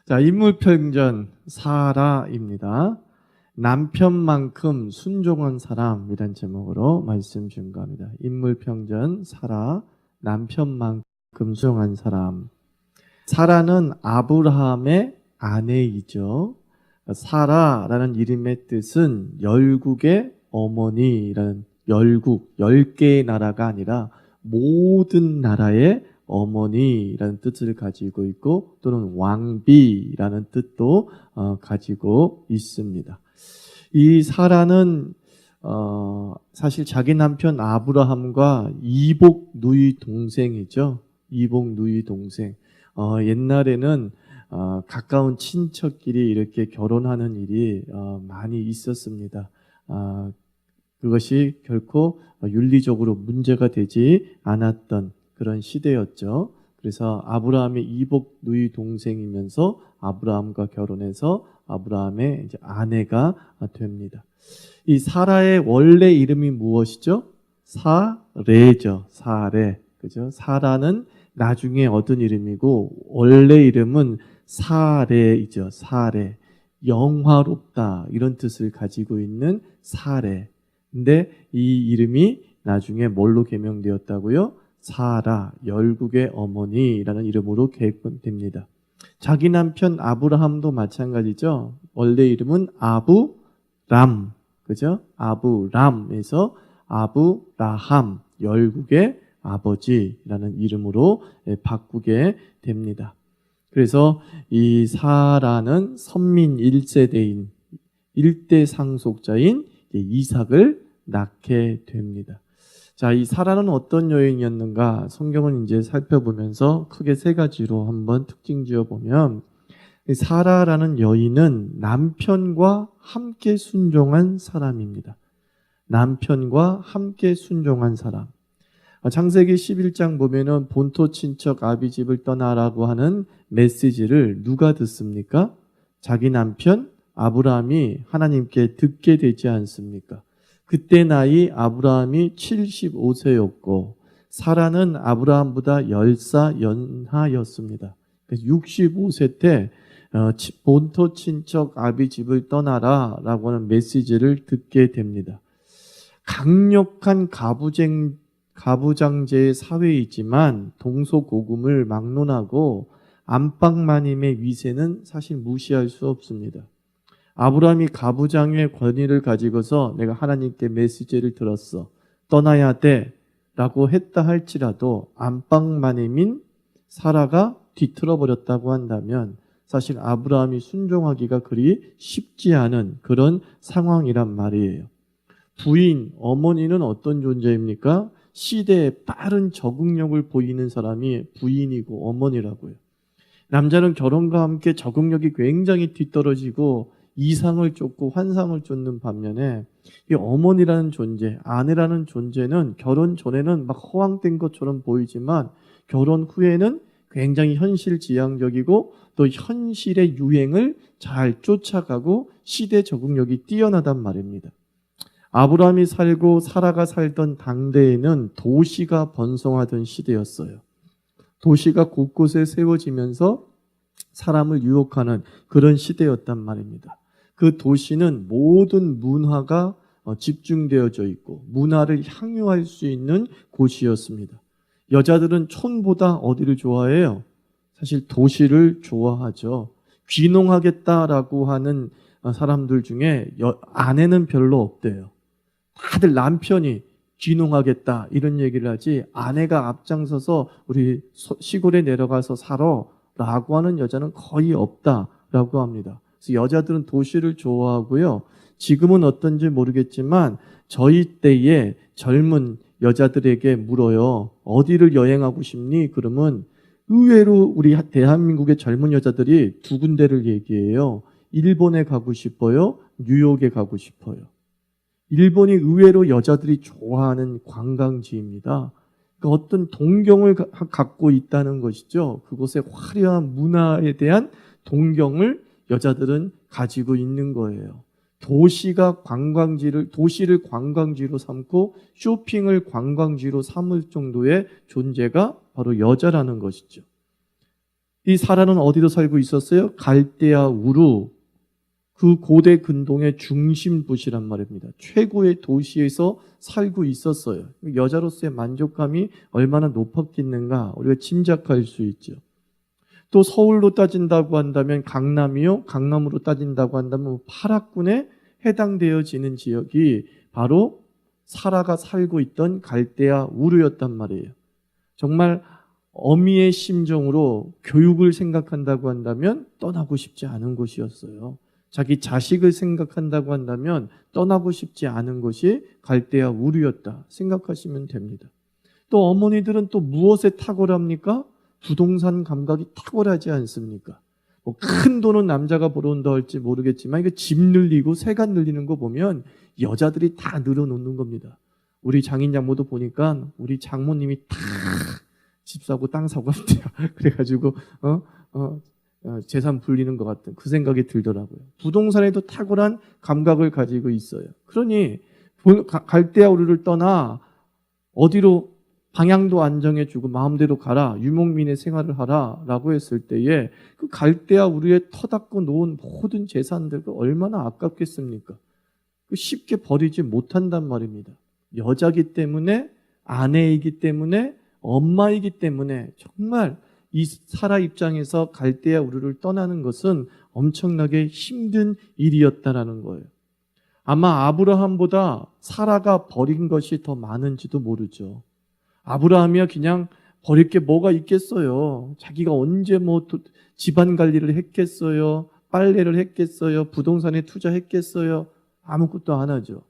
자, 인물평전 사라입니다. 남편만큼 순종한 사람이란 제목으로 말씀 준비합니다. 인물평전 사라, 남편만큼 순종한 사람. 사라는 아브라함의 아내이죠. 사라라는 이름의 뜻은 열국의 어머니라는, 열국, 10개의 나라가 아니라 모든 나라의 어머니라는 뜻을 가지고 있고, 또는 왕비라는 뜻도 가지고 있습니다. 이 사라는 사실 자기 남편 아브라함과 이복 누이 동생이죠. 이복 누이 동생. 옛날에는 가까운 친척끼리 이렇게 결혼하는 일이 많이 있었습니다. 그것이 결코 윤리적으로 문제가 되지 않았던 그런 시대였죠. 그래서 아브라함의 이복 누이 동생이면서 아브라함과 결혼해서 아브라함의 이제 아내가 됩니다. 이 사라의 원래 이름이 무엇이죠? 사레죠. 사레. 그죠? 사라는 나중에 얻은 이름이고, 원래 이름은 사레이죠. 사레. 영화롭다, 이런 뜻을 가지고 있는 사레. 근데 이 이름이 나중에 뭘로 개명되었다고요? 사라, 열국의 어머니라는 이름으로 개명됩니다. 자기 남편 아브라함도 마찬가지죠. 원래 이름은 아브람, 그죠? 아브람에서 아브라함, 열국의 아버지라는 이름으로 바꾸게 됩니다. 그래서 이 사라는 선민 1세대인, 1대 상속자인 이삭을 낳게 됩니다. 자, 이 사라는 어떤 여인이었는가? 성경은 이제 살펴보면서 크게 세 가지로 한번 특징 지어보면, 사라라는 여인은 남편과 함께 순종한 사람입니다. 남편과 함께 순종한 사람. 창세기 11장 보면은 본토 친척 아비집을 떠나라고 하는 메시지를 누가 듣습니까? 자기 남편 아브라함이 하나님께 듣게 되지 않습니까? 그때 나이 아브라함이 75세였고 사라는 아브라함보다 10살 연하였습니다. 65세 때 본토 친척 아비집을 떠나라 라고 하는 메시지를 듣게 됩니다. 강력한 가부장제의 사회이지만 동서고금을 막론하고 안방마님의 위세는 사실 무시할 수 없습니다. 아브라함이 가부장의 권위를 가지고서 내가 하나님께 메시지를 들었어, 떠나야 돼 라고 했다 할지라도 안방마님인 사라가 뒤틀어 버렸다고 한다면 사실 아브라함이 순종하기가 그리 쉽지 않은 그런 상황이란 말이에요. 부인, 어머니는 어떤 존재입니까? 시대에 빠른 적응력을 보이는 사람이 부인이고 어머니라고요. 남자는 결혼과 함께 적응력이 굉장히 뒤떨어지고 이상을 쫓고 환상을 쫓는 반면에 이 어머니라는 존재, 아내라는 존재는 결혼 전에는 막 허황된 것처럼 보이지만 결혼 후에는 굉장히 현실지향적이고 또 현실의 유행을 잘 쫓아가고 시대 적응력이 뛰어나단 말입니다. 아브라함이 살고 사라가 살던 당대에는 도시가 번성하던 시대였어요. 도시가 곳곳에 세워지면서 사람을 유혹하는 그런 시대였단 말입니다. 그 도시는 모든 문화가 집중되어져 있고 문화를 향유할 수 있는 곳이었습니다. 여자들은 촌보다 어디를 좋아해요? 사실 도시를 좋아하죠. 귀농하겠다라고 하는 사람들 중에 아내는 별로 없대요. 다들 남편이 귀농하겠다 이런 얘기를 하지 아내가 앞장서서 우리 시골에 내려가서 살아 라고 하는 여자는 거의 없다라고 합니다. 그래서 여자들은 도시를 좋아하고요. 지금은 어떤지 모르겠지만 저희 때에 젊은 여자들에게 물어요. 어디를 여행하고 싶니? 그러면 의외로 우리 대한민국의 젊은 여자들이 두 군데를 얘기해요. 일본에 가고 싶어요. 뉴욕에 가고 싶어요. 일본이 의외로 여자들이 좋아하는 관광지입니다. 그러니까 어떤 동경을 갖고 있다는 것이죠. 그곳의 화려한 문화에 대한 동경을 여자들은 가지고 있는 거예요. 도시를 관광지로 삼고 쇼핑을 관광지로 삼을 정도의 존재가 바로 여자라는 것이죠. 이 사라는 어디로 살고 있었어요? 갈대아 우루, 그 고대 근동의 중심 도시란 말입니다. 최고의 도시에서 살고 있었어요. 여자로서의 만족감이 얼마나 높았겠는가 우리가 짐작할 수 있죠. 또 서울로 따진다고 한다면 강남이요. 강남으로 따진다고 한다면 파락군에 해당되어지는 지역이 바로 사라가 살고 있던 갈대아 우르였단 말이에요. 정말 어미의 심정으로 교육을 생각한다고 한다면 떠나고 싶지 않은 곳이었어요. 자기 자식을 생각한다고 한다면 떠나고 싶지 않은 곳이 갈대아 우르였다 생각하시면 됩니다. 또 어머니들은 또 무엇에 탁월합니까? 부동산 감각이 탁월하지 않습니까? 뭐 큰 돈은 남자가 벌어온다 할지 모르겠지만 이거 집 늘리고 세간 늘리는 거 보면 여자들이 다 늘어놓는 겁니다. 우리 장인 장모도 보니까 우리 장모님이 다 집 사고 땅 사고 한대요. 그래가지고 재산 불리는 것 같은 그 생각이 들더라고요. 부동산에도 탁월한 감각을 가지고 있어요. 그러니 갈대아 우르를 떠나 어디로 방향도 안 정해주고 마음대로 가라, 유목민의 생활을 하라 라고 했을 때에 그 갈대아 우르에 터닫고 놓은 모든 재산들 얼마나 아깝겠습니까? 쉽게 버리지 못한단 말입니다. 여자이기 때문에, 아내이기 때문에, 엄마이기 때문에 정말 이 사라 입장에서 갈대아 우르를 떠나는 것은 엄청나게 힘든 일이었다라는 거예요. 아마 아브라함보다 사라가 버린 것이 더 많은지도 모르죠. 아브라함이야 그냥 버릴 게 뭐가 있겠어요. 자기가 언제 뭐 집안 관리를 했겠어요. 빨래를 했겠어요. 부동산에 투자했겠어요. 아무것도 안 하죠.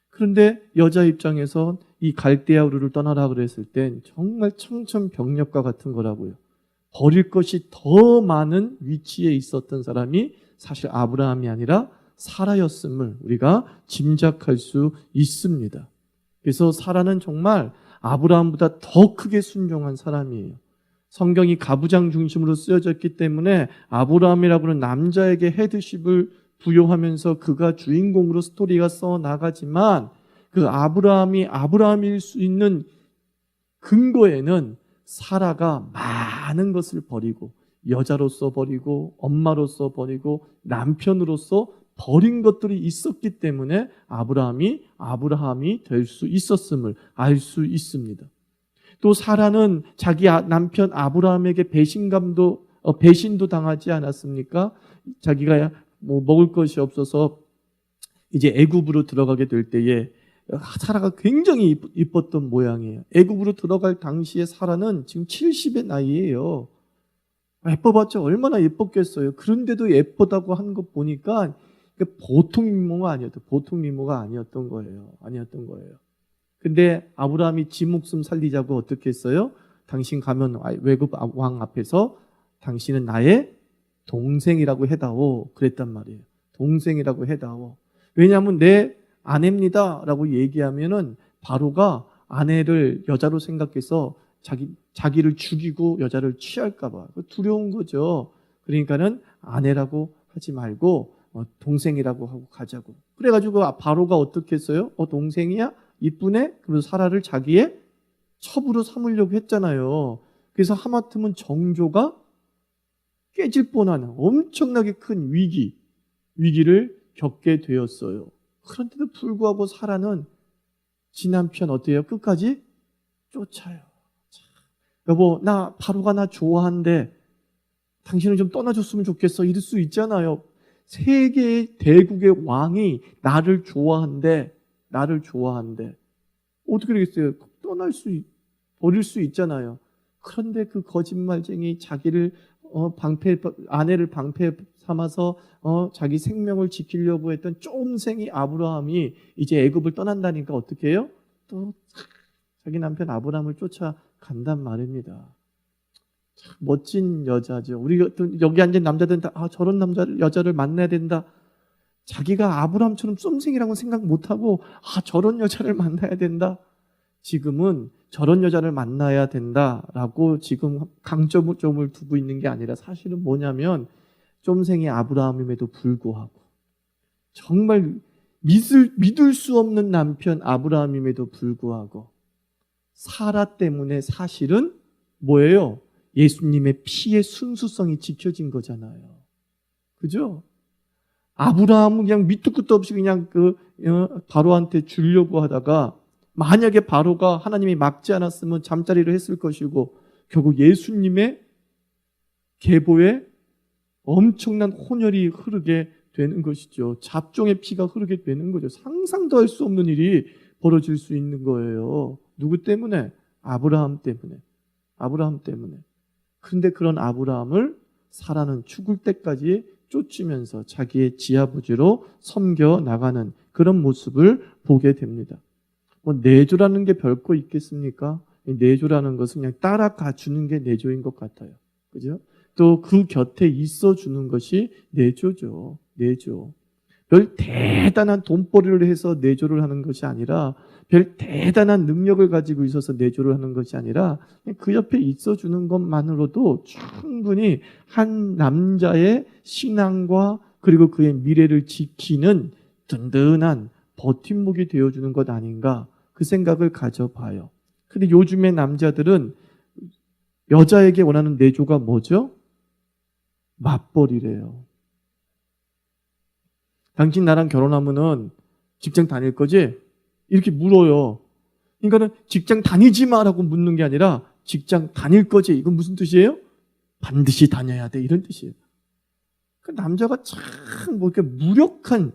그런데 여자 입장에서 이 갈대아 우르를 떠나라 그랬을 땐 정말 청천벽력과 같은 거라고요. 버릴 것이 더 많은 위치에 있었던 사람이 사실 아브라함이 아니라 사라였음을 우리가 짐작할 수 있습니다. 그래서 사라는 정말 아브라함보다 더 크게 순종한 사람이에요. 성경이 가부장 중심으로 쓰여졌기 때문에 아브라함이라고 하는 남자에게 헤드십을 부여하면서 그가 주인공으로 스토리가 써나가지만 그 아브라함이 아브라함일 수 있는 근거에는 사라가 많은 것을 버리고 여자로서 버리고 엄마로서 버리고 남편으로서 버린 것들이 있었기 때문에 아브라함이 될 수 있었음을 알 수 있습니다. 또 사라는 자기 남편 아브라함에게 배신도 당하지 않았습니까? 자기가 뭐 먹을 것이 없어서 이제 애굽으로 들어가게 될 때에 사라가 굉장히 이뻤던 모양이에요. 애굽으로 들어갈 당시에 사라는 지금 70의 나이예요. 예뻐봤자 얼마나 예뻤겠어요. 그런데도 예쁘다고 한 것 보니까 보통 미모가 아니었던 거예요. 근데 아브라함이 지 목숨 살리자고 어떻게 했어요? 당신 가면 외국 왕 앞에서 당신은 나의 동생이라고 해다오 그랬단 말이에요. 동생이라고 해다오. 왜냐하면 내 아내입니다 라고 얘기하면은 바로가 아내를 여자로 생각해서 자기를 죽이고 여자를 취할까 봐 두려운 거죠. 그러니까는 아내라고 하지 말고 동생이라고 하고 가자고. 그래가지고 바로가 어떻게 했어요? 동생이야? 이쁘네? 그래서 사라를 자기의 첩으로 삼으려고 했잖아요. 그래서 하마터면 정조가 깨질 뻔한 엄청나게 큰 위기를 겪게 되었어요. 그런데도 불구하고 사라는 지 남편 어때요? 끝까지 쫓아요. 여보, 바로가 나 좋아한대. 당신은 좀 떠나줬으면 좋겠어. 이럴 수 있잖아요. 세계의 대국의 왕이 나를 좋아한대. 어떻게 되겠어요? 버릴 수 있잖아요. 그런데 그 거짓말쟁이 자기를 아내를 방패 삼아서 자기 생명을 지키려고 했던 쫌생이 아브라함이 이제 애굽을 떠난다니까 어떻게 해요? 또 자기 남편 아브라함을 쫓아간단 말입니다. 참 멋진 여자죠. 우리가 여기 앉은 남자들은 다 저런 여자를 만나야 된다. 자기가 아브라함처럼 쫌생이라고 생각 못하고 저런 여자를 만나야 된다. 지금은 저런 여자를 만나야 된다라고 지금 강점을 두고 있는 게 아니라 사실은 뭐냐면 쫌생이 아브라함임에도 불구하고 정말 믿을 수 없는 남편 아브라함임에도 불구하고 사라 때문에 사실은 뭐예요? 예수님의 피의 순수성이 지켜진 거잖아요. 그죠? 아브라함은 그냥 밑도 끝도 없이 그냥 바로한테 주려고 하다가 만약에 바로가 하나님이 막지 않았으면 잠자리를 했을 것이고 결국 예수님의 계보에 엄청난 혼혈이 흐르게 되는 것이죠. 잡종의 피가 흐르게 되는 거죠. 상상도 할 수 없는 일이 벌어질 수 있는 거예요. 누구 때문에? 아브라함 때문에. 아브라함 때문에. 그런데 그런 아브라함을 사라는 죽을 때까지 쫓으면서 자기의 지아버지로 섬겨 나가는 그런 모습을 보게 됩니다. 뭐 내조라는 게 별거 있겠습니까? 내조라는 것은 그냥 따라가 주는 게 내조인 것 같아요. 그죠? 또 그 곁에 있어 주는 것이 내조죠. 내조. 별 대단한 돈벌이를 해서 내조를 하는 것이 아니라 별 대단한 능력을 가지고 있어서 내조를 하는 것이 아니라 그 옆에 있어 주는 것만으로도 충분히 한 남자의 신앙과 그리고 그의 미래를 지키는 든든한 버팀목이 되어주는 것 아닌가 그 생각을 가져봐요. 근데 요즘의 남자들은 여자에게 원하는 내조가 뭐죠? 맞벌이래요. 당신 나랑 결혼하면은 직장 다닐 거지? 이렇게 물어요. 그러니까는 직장 다니지 마라고 묻는 게 아니라 직장 다닐 거지? 이건 무슨 뜻이에요? 반드시 다녀야 돼. 이런 뜻이에요. 그 남자가 참 뭐 이렇게 무력한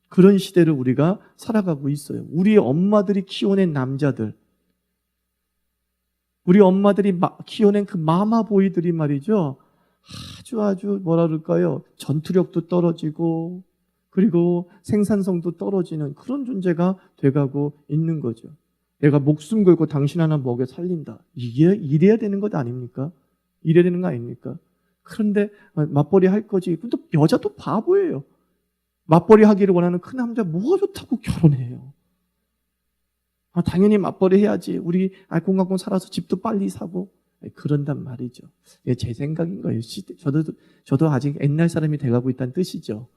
그런 시대를 우리가 살아가고 있어요. 우리 엄마들이 키워낸 남자들, 우리 엄마들이 키워낸 그 마마보이들이 말이죠. 아주 뭐라 그럴까요? 전투력도 떨어지고 그리고 생산성도 떨어지는 그런 존재가 돼가고 있는 거죠. 내가 목숨 걸고 당신 하나 먹여 살린다. 이게 이래야 되는 것 아닙니까? 이래야 되는 거 아닙니까? 그런데 맞벌이 할 거지. 근데 여자도 바보예요. 맞벌이 하기를 원하는 그 남자 뭐가 좋다고 결혼해요. 당연히 맞벌이 해야지. 우리 알콩달콩 살아서 집도 빨리 사고. 그런단 말이죠. 제 생각인 거예요. 저도 아직 옛날 사람이 돼가고 있다는 뜻이죠.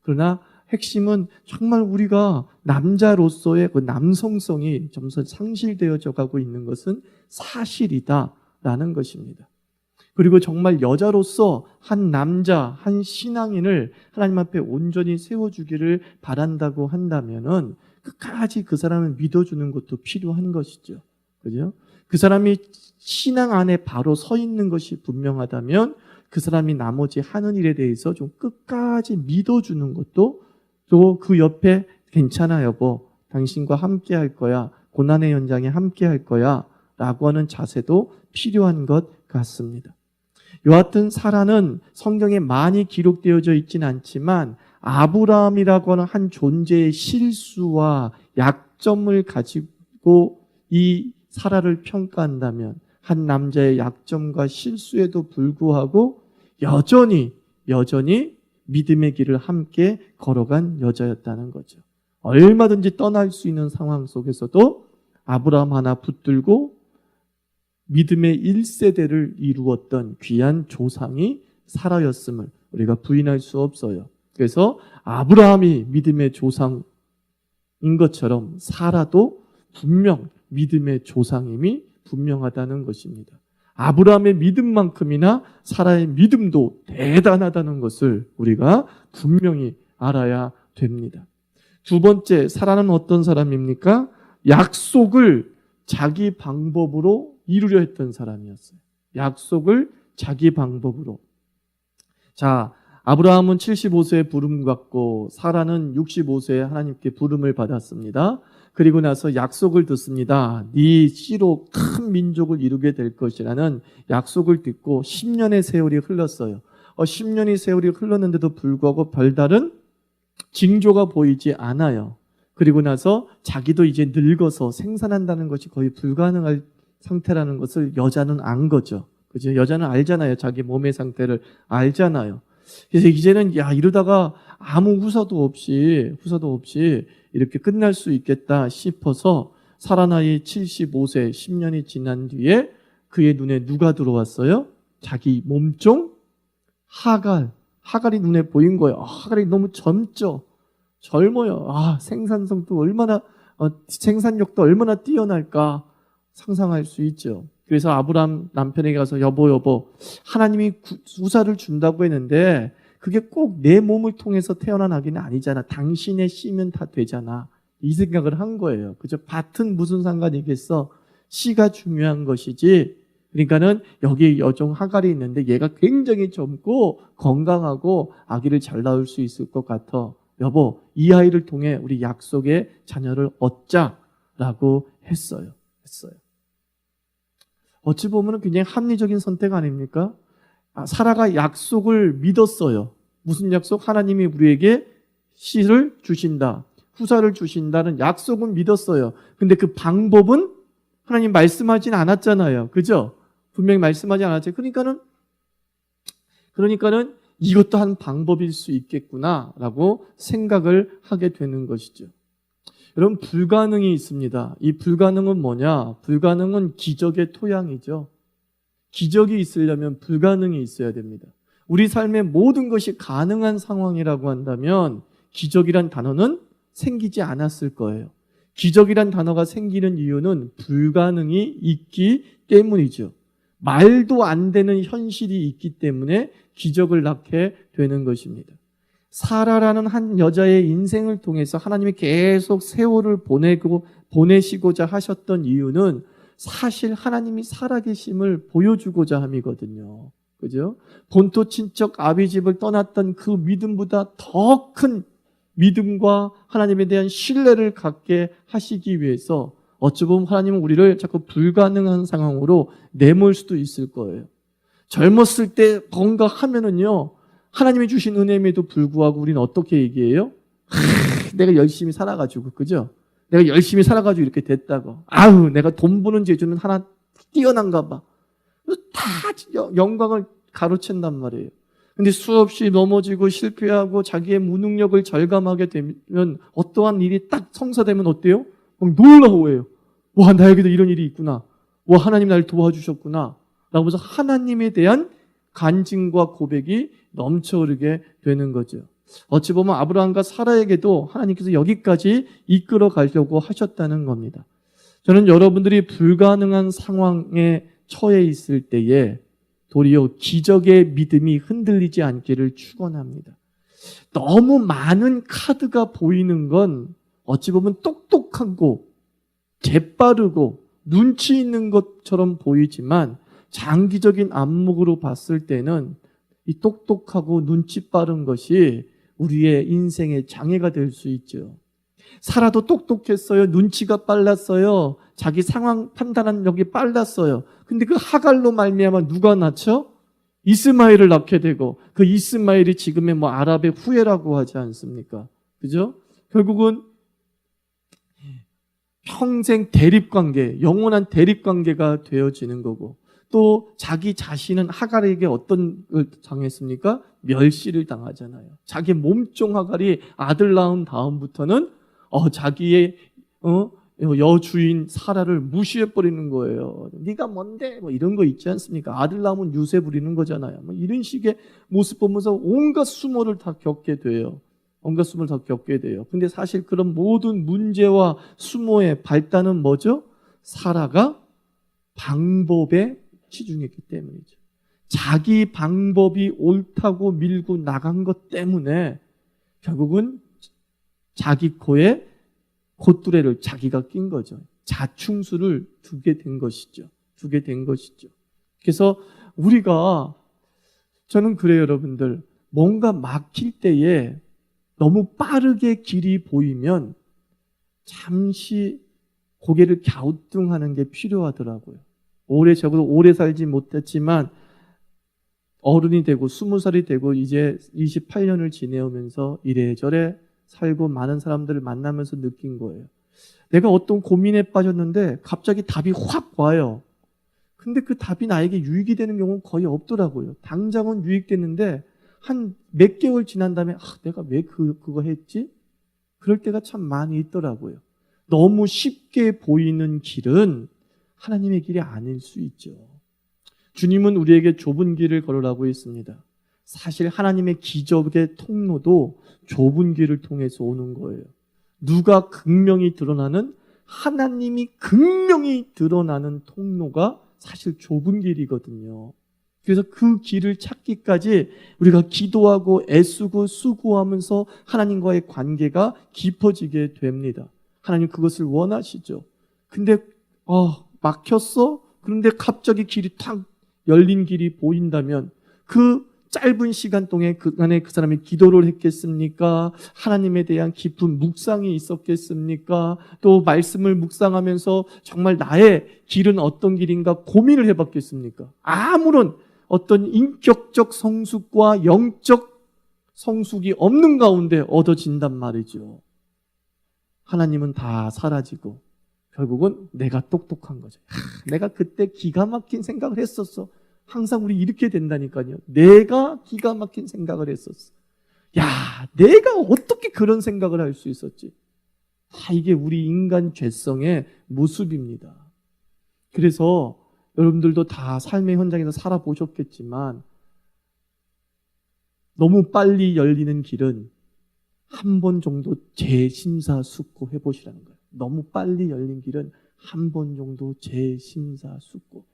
그러나 핵심은 정말 우리가 남자로서의 그 남성성이 점점 상실되어져 가고 있는 것은 사실이다라는 것입니다. 그리고 정말 여자로서 한 남자, 한 신앙인을 하나님 앞에 온전히 세워주기를 바란다고 한다면은 끝까지 그 사람을 믿어주는 것도 필요한 것이죠. 그죠? 그 사람이 신앙 안에 바로 서 있는 것이 분명하다면 그 사람이 나머지 하는 일에 대해서 좀 끝까지 믿어주는 것도 또 그 옆에 괜찮아 여보, 당신과 함께 할 거야, 고난의 연장에 함께 할 거야 라고 하는 자세도 필요한 것 같습니다. 여하튼 사라는 성경에 많이 기록되어져 있지는 않지만 아브라함이라고 하는 한 존재의 실수와 약점을 가지고 이 사라를 평가한다면 한 남자의 약점과 실수에도 불구하고 여전히 믿음의 길을 함께 걸어간 여자였다는 거죠. 얼마든지 떠날 수 있는 상황 속에서도 아브라함 하나 붙들고 믿음의 1세대를 이루었던 귀한 조상이 사라였음을 우리가 부인할 수 없어요. 그래서 아브라함이 믿음의 조상인 것처럼 사라도 분명 믿음의 조상임이 분명하다는 것입니다. 아브라함의 믿음만큼이나 사라의 믿음도 대단하다는 것을 우리가 분명히 알아야 됩니다. 두 번째, 사라는 어떤 사람입니까? 약속을 자기 방법으로 이루려 했던 사람이었어요. 약속을 자기 방법으로. 자, 아브라함은 75세에 부름 받고 사라는 65세에 하나님께 부름을 받았습니다. 그리고 나서 약속을 듣습니다. 네 씨로 큰 민족을 이루게 될 것이라는 약속을 듣고 10년의 세월이 흘렀어요. 10년의 세월이 흘렀는데도 불구하고 별다른 징조가 보이지 않아요. 그리고 나서 자기도 이제 늙어서 생산한다는 것이 거의 불가능할 상태라는 것을 여자는 안 거죠. 그죠? 여자는 알잖아요. 자기 몸의 상태를 알잖아요. 그래서 이제는 이러다가 아무 후사도 없이 이렇게 끝날 수 있겠다 싶어서 사라 나이 75세 10년이 지난 뒤에 그의 눈에 누가 들어왔어요? 자기 몸종 하갈이 눈에 보인 거예요. 하갈이 너무 젊어요. 생산성도 얼마나 생산력도 얼마나 뛰어날까 상상할 수 있죠. 그래서 아브라함 남편에게 가서 여보 하나님이 후사를 준다고 했는데 그게 꼭 내 몸을 통해서 태어난 아기는 아니잖아. 당신의 씨면 다 되잖아. 이 생각을 한 거예요. 그죠? 밭은 무슨 상관이겠어? 씨가 중요한 것이지. 그러니까는 여기 여종 하갈이 있는데 얘가 굉장히 젊고 건강하고 아기를 잘 낳을 수 있을 것 같아. 여보, 이 아이를 통해 우리 약속의 자녀를 얻자라고 했어요. 어찌 보면 굉장히 합리적인 선택 아닙니까? 사라가 약속을 믿었어요. 무슨 약속? 하나님이 우리에게 씨를 주신다. 후사를 주신다는 약속은 믿었어요. 근데 그 방법은 하나님 말씀하진 않았잖아요. 그죠? 분명히 말씀하지 않았죠. 그러니까는 이것도 한 방법일 수 있겠구나라고 생각을 하게 되는 것이죠. 여러분, 불가능이 있습니다. 이 불가능은 뭐냐? 불가능은 기적의 토양이죠. 기적이 있으려면 불가능이 있어야 됩니다. 우리 삶의 모든 것이 가능한 상황이라고 한다면 기적이란 단어는 생기지 않았을 거예요. 기적이란 단어가 생기는 이유는 불가능이 있기 때문이죠. 말도 안 되는 현실이 있기 때문에 기적을 낳게 되는 것입니다. 사라라는 한 여자의 인생을 통해서 하나님이 계속 세월을 보내시고자 하셨던 이유는 사실 하나님이 살아계심을 보여주고자 함이거든요. 그죠? 본토 친척 아비집을 떠났던 그 믿음보다 더 큰 믿음과 하나님에 대한 신뢰를 갖게 하시기 위해서 어찌 보면 하나님은 우리를 자꾸 불가능한 상황으로 내몰 수도 있을 거예요. 젊었을 때 뭔가 하면은요, 하나님이 주신 은혜임에도 불구하고 우리는 어떻게 얘기해요? 내가 열심히 살아가지고, 그죠? 내가 열심히 살아가지고 이렇게 됐다고. 아우, 내가 돈 버는 재주는 하나 뛰어난가 봐. 다 영광을 가로챈단 말이에요. 근데 수없이 넘어지고 실패하고 자기의 무능력을 절감하게 되면 어떠한 일이 딱 성사되면 어때요? 막 놀라워해요. 와, 나에게도 이런 일이 있구나. 와, 하나님 나를 도와주셨구나. 라고 해서 하나님에 대한 간증과 고백이 넘쳐흐르게 되는 거죠. 어찌 보면 아브라함과 사라에게도 하나님께서 여기까지 이끌어 가려고 하셨다는 겁니다. 저는 여러분들이 불가능한 상황에 처해 있을 때에 도리어 기적의 믿음이 흔들리지 않기를 축원합니다. 너무 많은 카드가 보이는 건 어찌 보면 똑똑하고 재빠르고 눈치 있는 것처럼 보이지만 장기적인 안목으로 봤을 때는 이 똑똑하고 눈치 빠른 것이 우리의 인생의 장애가 될 수 있죠. 사라도 똑똑했어요. 눈치가 빨랐어요. 자기 상황 판단력이 빨랐어요. 근데 그 하갈로 말미암아 누가 낳죠? 이스마엘을 낳게 되고 그 이스마엘이 지금의 아랍의 후예라고 하지 않습니까? 그죠? 결국은 평생 대립관계, 영원한 대립관계가 되어지는 거고 또 자기 자신은 하갈에게 어떤 걸 당했습니까? 멸시를 당하잖아요. 자기 몸종 하갈이 아들 낳은 다음부터는 자기의 여주인 사라를 무시해버리는 거예요. 네가 뭔데? 이런 거 있지 않습니까? 아들 낳으면 유세 부리는 거잖아요. 이런 식의 모습 보면서 온갖 수모를 다 겪게 돼요. 근데 사실 그런 모든 문제와 수모의 발단은 뭐죠? 사라가 방법에 치중했기 때문이죠. 자기 방법이 옳다고 밀고 나간 것 때문에 결국은 자기 코에 콧뚜레를 자기가 낀 거죠. 자충수를 두게 된 것이죠. 그래서 저는 그래요, 여러분들. 뭔가 막힐 때에 너무 빠르게 길이 보이면 잠시 고개를 갸우뚱하는 게 필요하더라고요. 적어도 오래 살지 못했지만 어른이 되고 20살이 되고 이제 28년을 지내오면서 이래저래 살고 많은 사람들을 만나면서 느낀 거예요. 내가 어떤 고민에 빠졌는데 갑자기 답이 확 와요. 근데 그 답이 나에게 유익이 되는 경우는 거의 없더라고요. 당장은 유익됐는데 한 몇 개월 지난 다음에 내가 왜 그거 했지? 그럴 때가 참 많이 있더라고요. 너무 쉽게 보이는 길은 하나님의 길이 아닐 수 있죠. 주님은 우리에게 좁은 길을 걸으라고 했습니다. 사실 하나님의 기적의 통로도 좁은 길을 통해서 오는 거예요. 누가 극명히 드러나는 하나님이 극명히 드러나는 통로가 사실 좁은 길이거든요. 그래서 그 길을 찾기까지 우리가 기도하고 애쓰고 수고하면서 하나님과의 관계가 깊어지게 됩니다. 하나님 그것을 원하시죠. 근데 막혔어? 그런데 갑자기 길이 탁 열린 길이 보인다면 그 짧은 시간 동안 그간에 그 사람이 기도를 했겠습니까? 하나님에 대한 깊은 묵상이 있었겠습니까? 또 말씀을 묵상하면서 정말 나의 길은 어떤 길인가 고민을 해봤겠습니까? 아무런 어떤 인격적 성숙과 영적 성숙이 없는 가운데 얻어진단 말이죠. 하나님은 다 사라지고 결국은 내가 똑똑한 거죠. 내가 그때 기가 막힌 생각을 했었어. 항상 우리 이렇게 된다니까요. 내가 기가 막힌 생각을 했었어. 야, 내가 어떻게 그런 생각을 할 수 있었지? 다 이게 우리 인간 죄성의 모습입니다. 그래서 여러분들도 다 삶의 현장에서 살아보셨겠지만 너무 빨리 열리는 길은 한 번 정도 재심사숙고 해보시라는 거예요. 너무 빨리 열린 길은 한 번 정도 재심사숙고.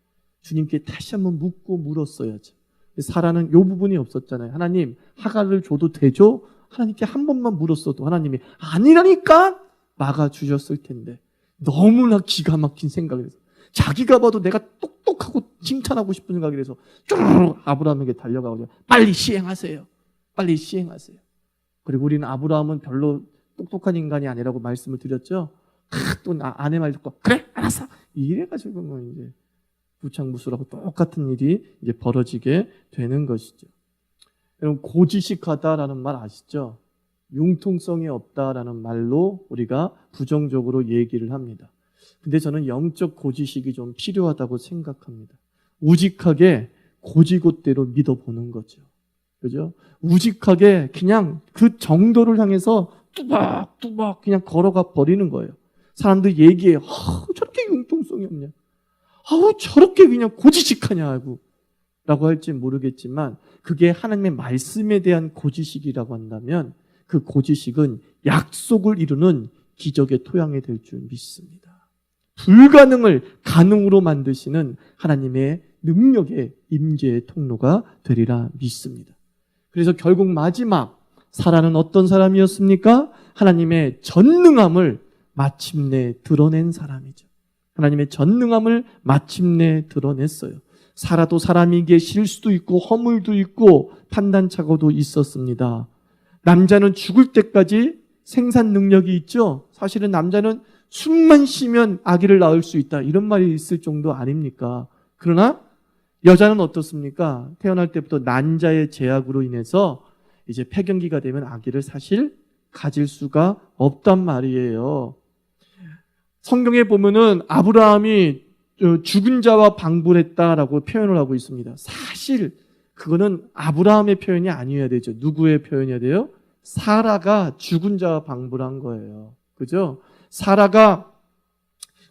주님께 다시 한번 묻고 물었어야죠. 사라는 이 부분이 없었잖아요. 하나님, 하갈을 줘도 되죠? 하나님께 한 번만 물었어도 하나님이 아니라니까 막아주셨을 텐데 너무나 기가 막힌 생각을 해서 자기가 봐도 내가 똑똑하고 칭찬하고 싶은 생각이 해서 쭉 아브라함에게 달려가고 빨리 시행하세요. 빨리 시행하세요. 그리고 우리는 아브라함은 별로 똑똑한 인간이 아니라고 말씀을 드렸죠. 또 아내 말 듣고 그래 알았어 이래가지고 뭐 이제 부창무수라고 똑같은 일이 이제 벌어지게 되는 것이죠. 여러분 고지식하다라는 말 아시죠? 융통성이 없다라는 말로 우리가 부정적으로 얘기를 합니다. 근데 저는 영적 고지식이 좀 필요하다고 생각합니다. 우직하게 고지곳대로 믿어보는 거죠. 그죠? 우직하게 그냥 그 정도를 향해서 뚜벅뚜벅 그냥 걸어가 버리는 거예요. 사람들 얘기해. 저렇게 융통성이 없냐. 저렇게 그냥 고지식하냐 하고 라고 할지 모르겠지만 그게 하나님의 말씀에 대한 고지식이라고 한다면 그 고지식은 약속을 이루는 기적의 토양이 될 줄 믿습니다. 불가능을 가능으로 만드시는 하나님의 능력의 임재의 통로가 되리라 믿습니다. 그래서 결국 마지막 사라는 어떤 사람이었습니까? 하나님의 전능함을 마침내 드러낸 사람이죠. 하나님의 전능함을 마침내 드러냈어요. 사라도 사람이기에 실수도 있고 허물도 있고 판단착오도 있었습니다. 남자는 죽을 때까지 생산 능력이 있죠. 사실은 남자는 숨만 쉬면 아기를 낳을 수 있다 이런 말이 있을 정도 아닙니까? 그러나 여자는 어떻습니까? 태어날 때부터 난자의 제약으로 인해서 이제 폐경기가 되면 아기를 사실 가질 수가 없단 말이에요. 성경에 보면은 아브라함이 죽은 자와 방불했다라고 표현을 하고 있습니다. 사실 그거는 아브라함의 표현이 아니어야 되죠. 누구의 표현이어야 돼요? 사라가 죽은 자와 방불한 거예요. 그죠? 사라가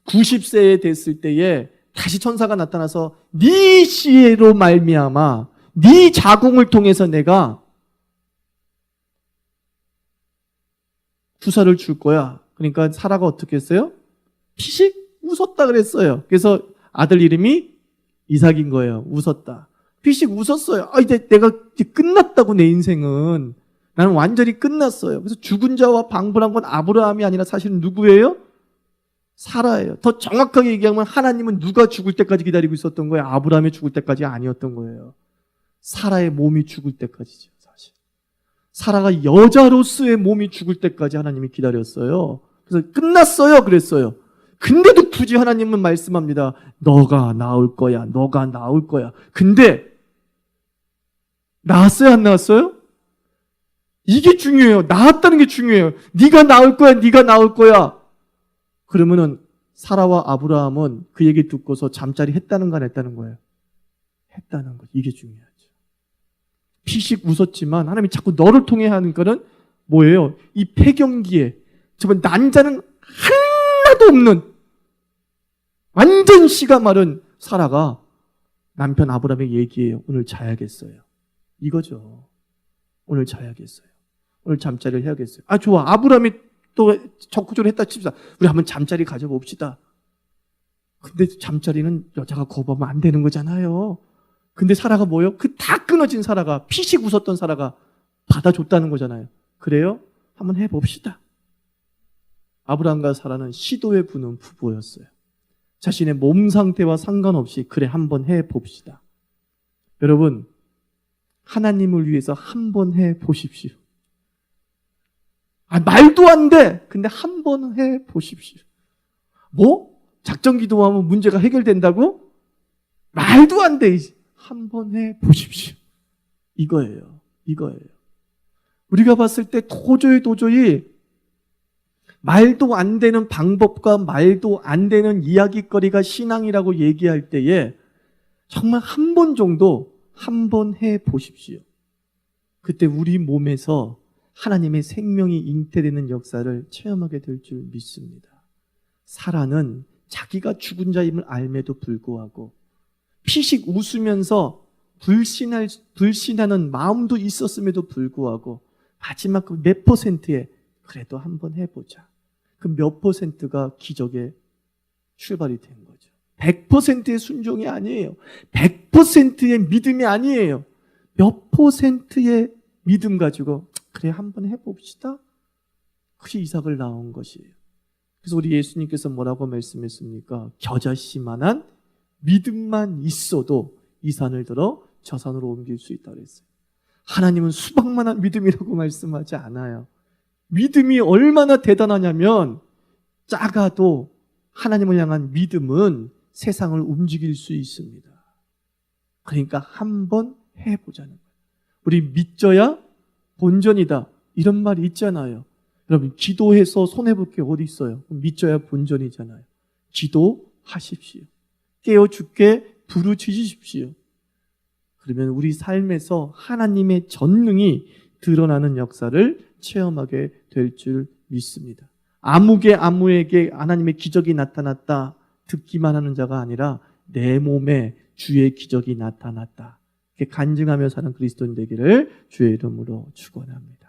90세에 됐을 때에 다시 천사가 나타나서 네 씨로 말미암아 네 자궁을 통해서 내가 후사를 줄 거야. 그러니까 사라가 어떻게 했어요? 피식 웃었다 그랬어요. 그래서 아들 이름이 이삭인 거예요. 웃었다. 피식 웃었어요. 이제 내가 이제 끝났다고 내 인생은. 나는 완전히 끝났어요. 그래서 죽은 자와 방불한 건 아브라함이 아니라 사실은 누구예요? 사라예요. 더 정확하게 얘기하면 하나님은 누가 죽을 때까지 기다리고 있었던 거예요? 아브라함이 죽을 때까지 아니었던 거예요. 사라의 몸이 죽을 때까지죠. 사실. 사라가 여자로서의 몸이 죽을 때까지 하나님이 기다렸어요. 그래서 끝났어요. 그랬어요. 근데도 굳이 하나님은 말씀합니다. 너가 나올 거야. 너가 나올 거야. 근데 나왔어요? 안 나왔어요? 이게 중요해요. 나왔다는 게 중요해요. 네가 나올 거야. 네가 나올 거야. 그러면은 사라와 아브라함은 그 얘기 듣고서 잠자리 했다는 거 안 했다는 거예요? 했다는 거. 이게 중요하죠. 피식 웃었지만 하나님이 자꾸 너를 통해 하는 거는 뭐예요? 이 폐경기에 정말 난자는 하나도 없는 완전 씨가 마른 사라가 남편 아브라함에게 얘기해요. 오늘 자야겠어요. 이거죠. 오늘 자야겠어요. 오늘 잠자리를 해야겠어요. 좋아. 아브라함이 또 적극적으로 했다 칩시다. 우리 한번 잠자리 가져봅시다. 근데 잠자리는 여자가 거부하면 안 되는 거잖아요. 근데 사라가 뭐예요? 그 다 끊어진 사라가, 피식 웃었던 사라가 받아줬다는 거잖아요. 그래요? 한번 해봅시다. 아브라함과 사라는 시도에 부는 부부였어요. 자신의 몸 상태와 상관없이 그래 한번 해봅시다. 여러분, 하나님을 위해서 한번 해보십시오. 말도 안 돼. 근데 한번 해보십시오. 뭐? 작전 기도하면 문제가 해결된다고? 말도 안 돼. 한번 해보십시오. 이거예요. 우리가 봤을 때 도저히 말도 안 되는 방법과 말도 안 되는 이야기거리가 신앙이라고 얘기할 때에 정말 한 번 정도 한번 해보십시오. 그때 우리 몸에서 하나님의 생명이 잉태되는 역사를 체험하게 될 줄 믿습니다. 사라는 자기가 죽은 자임을 알매도 불구하고 피식 웃으면서 불신하는 마음도 있었음에도 불구하고 마지막 그 몇 %에 그래도 한번 해보자. 그 몇 %가 기적의 출발이 된 거죠. 100%의 순종이 아니에요. 100%의 믿음이 아니에요. 몇 %의 믿음 가지고 그래 한번 해봅시다. 그것이 이삭을 낳은 것이에요. 그래서 우리 예수님께서 뭐라고 말씀했습니까? 겨자씨만한 믿음만 있어도 이 산을 들어 저 산으로 옮길 수 있다고 그랬어요. 하나님은 수박만한 믿음이라고 말씀하지 않아요. 믿음이 얼마나 대단하냐면 작아도 하나님을 향한 믿음은 세상을 움직일 수 있습니다. 그러니까 한번 해보자는 거예요. 우리 믿져야 본전이다 이런 말이 있잖아요. 여러분 기도해서 손해볼 게 어디 있어요? 믿져야 본전이잖아요. 기도하십시오. 깨어 죽게 부르짖으십시오. 그러면 우리 삶에서 하나님의 전능이 드러나는 역사를 체험하게 될 줄 믿습니다. 아무에게 하나님의 기적이 나타났다 듣기만 하는 자가 아니라 내 몸에 주의 기적이 나타났다 이렇게 간증하며 사는 그리스도인 되기를 주의 이름으로 축원합니다.